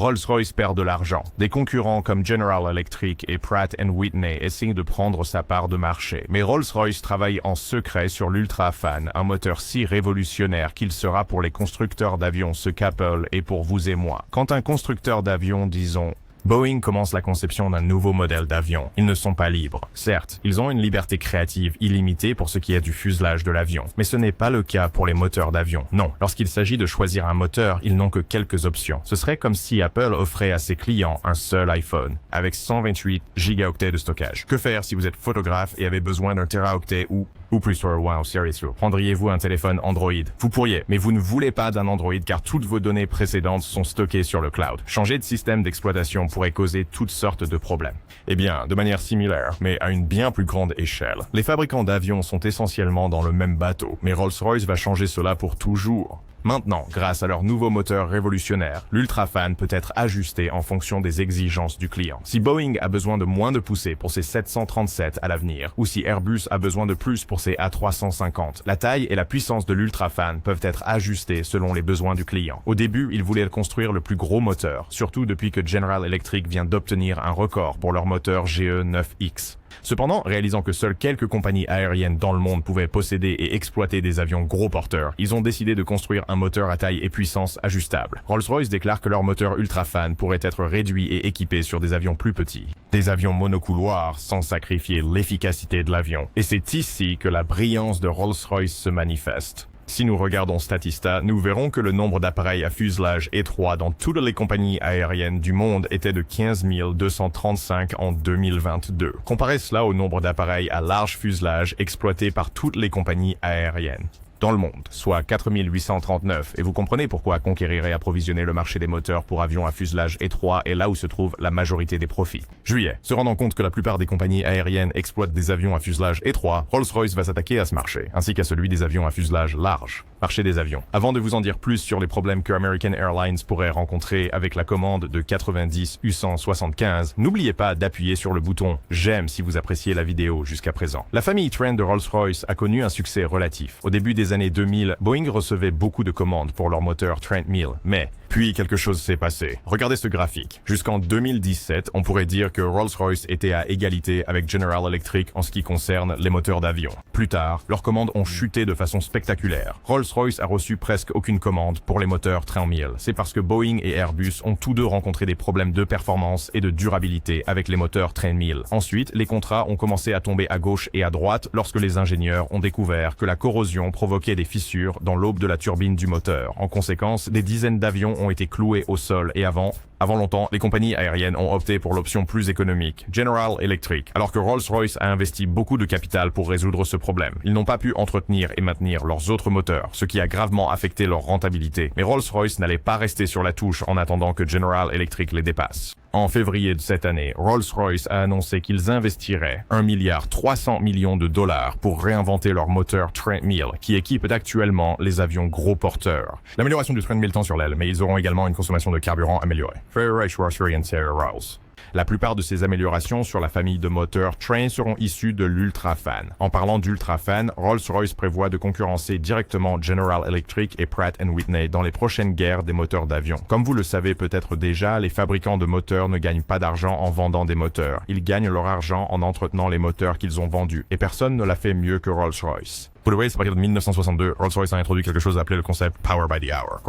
Rolls-Royce perd de l'argent. Des concurrents comme General Electric et Pratt & Whitney essayent de prendre sa part de marché. Mais Rolls-Royce travaille en secret sur l'Ultrafan, un moteur si révolutionnaire qu'il sera pour les constructeurs d'avions ce qu'Apple est pour vous et moi. Quand un constructeur d'avions, disons, Boeing commence la conception d'un nouveau modèle d'avion. Ils ne sont pas libres. Certes, ils ont une liberté créative illimitée pour ce qui est du fuselage de l'avion. Mais ce n'est pas le cas pour les moteurs d'avion. Non, lorsqu'il s'agit de choisir un moteur, ils n'ont que quelques options. Ce serait comme si Apple offrait à ses clients un seul iPhone, avec 128 gigaoctets de stockage. Que faire si vous êtes photographe et avez besoin d'un teraoctet ou plus wow, seriously. Prendriez-vous un téléphone Android? Vous pourriez, mais vous ne voulez pas d'un Android car toutes vos données précédentes sont stockées sur le cloud. Changer de système d'exploitation pourrait causer toutes sortes de problèmes. Eh bien, de manière similaire, mais à une bien plus grande échelle. Les fabricants d'avions sont essentiellement dans le même bateau, mais Rolls-Royce va changer cela pour toujours. Maintenant, grâce à leur nouveau moteur révolutionnaire, l'Ultrafan peut être ajusté en fonction des exigences du client. Si Boeing a besoin de moins de poussée pour ses 737 à l'avenir, ou si Airbus a besoin de plus pour ses A350, la taille et la puissance de l'Ultrafan peuvent être ajustées selon les besoins du client. Au début, ils voulaient construire le plus gros moteur, surtout depuis que General Electric vient d'obtenir un record pour leur moteur GE9X. Cependant, réalisant que seules quelques compagnies aériennes dans le monde pouvaient posséder et exploiter des avions gros porteurs, ils ont décidé de construire un moteur à taille et puissance ajustable. Rolls-Royce déclare que leur moteur Ultrafan pourrait être réduit et équipé sur des avions plus petits. Des avions monocouloirs sans sacrifier l'efficacité de l'avion. Et c'est ici que la brillance de Rolls-Royce se manifeste. Si nous regardons Statista, nous verrons que le nombre d'appareils à fuselage étroit dans toutes les compagnies aériennes du monde était de 15 235 en 2022. Comparez cela au nombre d'appareils à large fuselage exploités par toutes les compagnies aériennes dans le monde, soit 4839, et vous comprenez pourquoi conquérir et approvisionner le marché des moteurs pour avions à fuselage étroit est là où se trouve la majorité des profits. Juillet. Se rendant compte que la plupart des compagnies aériennes exploitent des avions à fuselage étroit, Rolls-Royce va s'attaquer à ce marché, ainsi qu'à celui des avions à fuselage large. Marché des avions. Avant de vous en dire plus sur les problèmes que American Airlines pourrait rencontrer avec la commande de 90 U175, n'oubliez pas d'appuyer sur le bouton « J'aime » si vous appréciez la vidéo jusqu'à présent. La famille Trent de Rolls-Royce a connu un succès relatif. Au début des années 2000, Boeing recevait beaucoup de commandes pour leur moteur Trent 1000, mais puis quelque chose s'est passé. Regardez ce graphique. Jusqu'en 2017, on pourrait dire que Rolls-Royce était à égalité avec General Electric en ce qui concerne les moteurs d'avion. Plus tard, leurs commandes ont chuté de façon spectaculaire. Rolls-Royce a reçu presque aucune commande pour les moteurs Trent 1000. C'est parce que Boeing et Airbus ont tous deux rencontré des problèmes de performance et de durabilité avec les moteurs Trent 1000. Ensuite, les contrats ont commencé à tomber à gauche et à droite lorsque les ingénieurs ont découvert que la corrosion provoquait des fissures dans l'aube de la turbine du moteur. En conséquence, des dizaines d'avions ont été cloués au sol et avant longtemps, les compagnies aériennes ont opté pour l'option plus économique, General Electric, alors que Rolls-Royce a investi beaucoup de capital pour résoudre ce problème. Ils n'ont pas pu entretenir et maintenir leurs autres moteurs, ce qui a gravement affecté leur rentabilité. Mais Rolls-Royce n'allait pas rester sur la touche en attendant que General Electric les dépasse. En février de cette année, Rolls-Royce a annoncé qu'ils investiraient 1,3 milliard de dollars pour réinventer leur moteur Trent 1000, qui équipe actuellement les avions gros porteurs. L'amélioration du Trent 1000 tend sur l'aile, mais ils auront également une consommation de carburant améliorée. La plupart de ces améliorations sur la famille de moteurs Trent seront issues de l'Ultrafan. En parlant d'Ultrafan, Rolls-Royce prévoit de concurrencer directement General Electric et Pratt & Whitney dans les prochaines guerres des moteurs d'avion. Comme vous le savez peut-être déjà, les fabricants de moteurs ne gagnent pas d'argent en vendant des moteurs. Ils gagnent leur argent en entretenant les moteurs qu'ils ont vendus. Et personne ne l'a fait mieux que Rolls-Royce. Pour le way, c'est à partir de 1962, Rolls-Royce a introduit quelque chose appelé le concept Power by the Hour.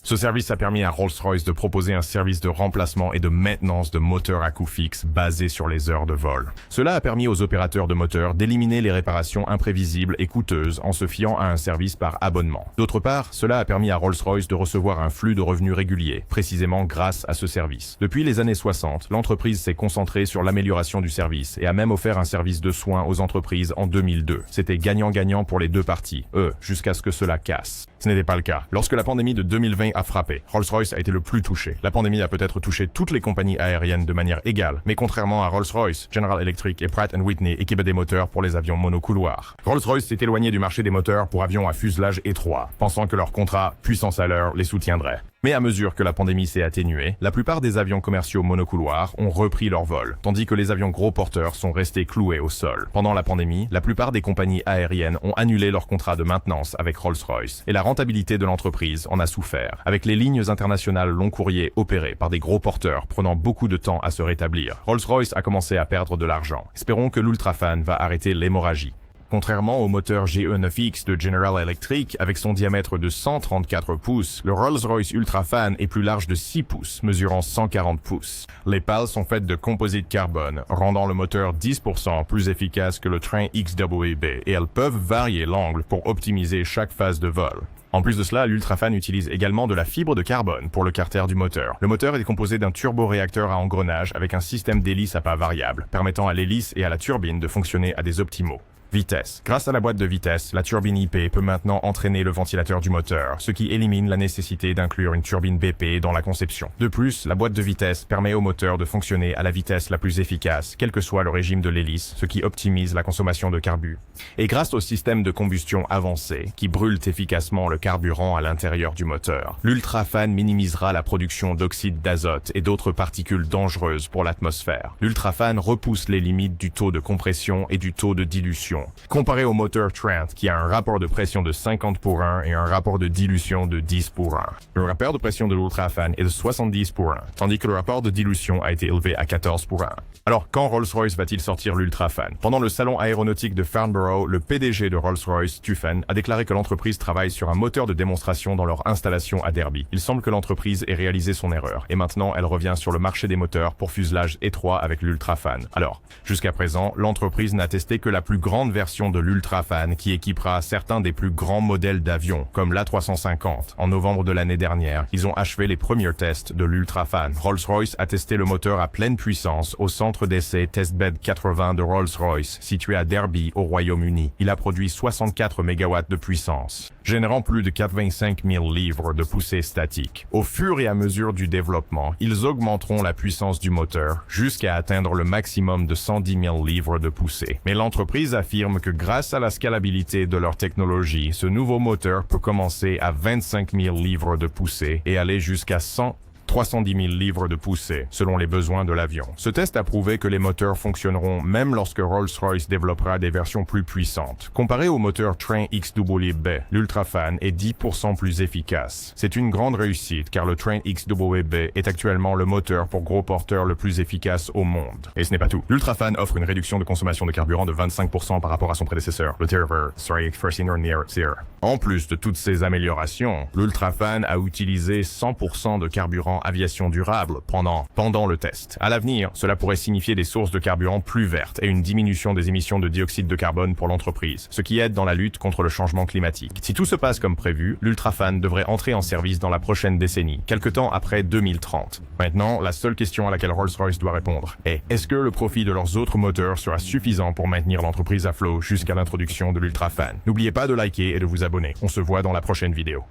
Ce service a permis à Rolls-Royce de proposer un service de remplacement et de maintenance de moteurs à coût fixe basé sur les heures de vol. Cela a permis aux opérateurs de moteurs d'éliminer les réparations imprévisibles et coûteuses en se fiant à un service par abonnement. D'autre part, cela a permis à Rolls-Royce de recevoir un flux de revenus régulier, précisément grâce à ce service. Depuis les années 60, l'entreprise s'est concentrée sur l'amélioration du service et a même offert un service de soins aux entreprises en 2002. C'était gagnant-gagnant pour les deux parties, jusqu'à ce que cela casse. Ce n'était pas le cas. Lorsque la pandémie de 2020 a frappé, Rolls-Royce a été le plus touché. La pandémie a peut-être touché toutes les compagnies aériennes de manière égale, mais contrairement à Rolls-Royce, General Electric et Pratt & Whitney équipent des moteurs pour les avions monocouloirs. Rolls-Royce s'est éloigné du marché des moteurs pour avions à fuselage étroit, pensant que leur contrat puissance à l'heure les soutiendrait. Mais à mesure que la pandémie s'est atténuée, la plupart des avions commerciaux monocouloirs ont repris leur vol, tandis que les avions gros porteurs sont restés cloués au sol. Pendant la pandémie, la plupart des compagnies aériennes ont annulé leur contrat de maintenance avec Rolls-Royce, et la rentabilité de l'entreprise en a souffert, avec les lignes internationales long courrier opérées par des gros porteurs prenant beaucoup de temps à se rétablir. Rolls-Royce a commencé à perdre de l'argent. Espérons que l'Ultrafan va arrêter l'hémorragie. Contrairement au moteur GE9X de General Electric, avec son diamètre de 134 pouces, le Rolls-Royce Ultrafan est plus large de 6 pouces, mesurant 140 pouces. Les pales sont faites de composite carbone, rendant le moteur 10% plus efficace que le train XWB, et elles peuvent varier l'angle pour optimiser chaque phase de vol. En plus de cela, l'Ultrafan utilise également de la fibre de carbone pour le carter du moteur. Le moteur est composé d'un turboréacteur à engrenage avec un système d'hélice à pas variable, permettant à l'hélice et à la turbine de fonctionner à des optimaux. Vitesse. Grâce à la boîte de vitesse, la turbine IP peut maintenant entraîner le ventilateur du moteur, ce qui élimine la nécessité d'inclure une turbine BP dans la conception. De plus, la boîte de vitesse permet au moteur de fonctionner à la vitesse la plus efficace, quel que soit le régime de l'hélice, ce qui optimise la consommation de carburant. Et grâce au système de combustion avancé, qui brûle efficacement le carburant à l'intérieur du moteur, l'Ultrafan minimisera la production d'oxyde d'azote et d'autres particules dangereuses pour l'atmosphère. L'Ultrafan repousse les limites du taux de compression et du taux de dilution. Comparé au moteur Trent, qui a un rapport de pression de 50:1 et un rapport de dilution de 10:1. Le rapport de pression de l'Ultrafan est de 70:1, tandis que le rapport de dilution a été élevé à 14:1. Alors, quand Rolls-Royce va-t-il sortir l'Ultrafan? Pendant le salon aéronautique de Farnborough, le PDG de Rolls-Royce, Stephen, a déclaré que l'entreprise travaille sur un moteur de démonstration dans leur installation à Derby. Il semble que l'entreprise ait réalisé son erreur, et maintenant elle revient sur le marché des moteurs pour fuselage étroit avec l'Ultrafan. Alors, jusqu'à présent, l'entreprise n'a testé que la plus grande version de l'Ultrafan qui équipera certains des plus grands modèles d'avions, comme l'A350. En novembre de l'année dernière, ils ont achevé les premiers tests de l'Ultrafan. Rolls-Royce a testé le moteur à pleine puissance au centre d'essai Testbed 80 de Rolls-Royce, situé à Derby, au Royaume-Uni. Il a produit 64 MW de puissance, générant plus de 85 000 livres de poussée statique. Au fur et à mesure du développement, ils augmenteront la puissance du moteur jusqu'à atteindre le maximum de 110 000 livres de poussée. Mais l'entreprise affirme que grâce à la scalabilité de leur technologie, ce nouveau moteur peut commencer à 25 000 livres de poussée et aller jusqu'à 310 000 livres de poussée, selon les besoins de l'avion. Ce test a prouvé que les moteurs fonctionneront même lorsque Rolls-Royce développera des versions plus puissantes. Comparé au moteur Train XWB, l'Ultrafan est 10% plus efficace. C'est une grande réussite car le Train XWB est actuellement le moteur pour gros porteurs le plus efficace au monde. Et ce n'est pas tout. L'Ultrafan offre une réduction de consommation de carburant de 25% par rapport à son prédécesseur, le First En plus de toutes ces améliorations, l'Ultrafan a utilisé 100% de carburant aviation durable pendant le test. À l'avenir, cela pourrait signifier des sources de carburant plus vertes et une diminution des émissions de dioxyde de carbone pour l'entreprise, ce qui aide dans la lutte contre le changement climatique. Si tout se passe comme prévu, l'Ultrafan devrait entrer en service dans la prochaine décennie, quelque temps après 2030. Maintenant, la seule question à laquelle Rolls-Royce doit répondre est: est-ce que le profit de leurs autres moteurs sera suffisant pour maintenir l'entreprise à flot jusqu'à l'introduction de l'Ultrafan? N'oubliez pas de liker et de vous abonner. On se voit dans la prochaine vidéo.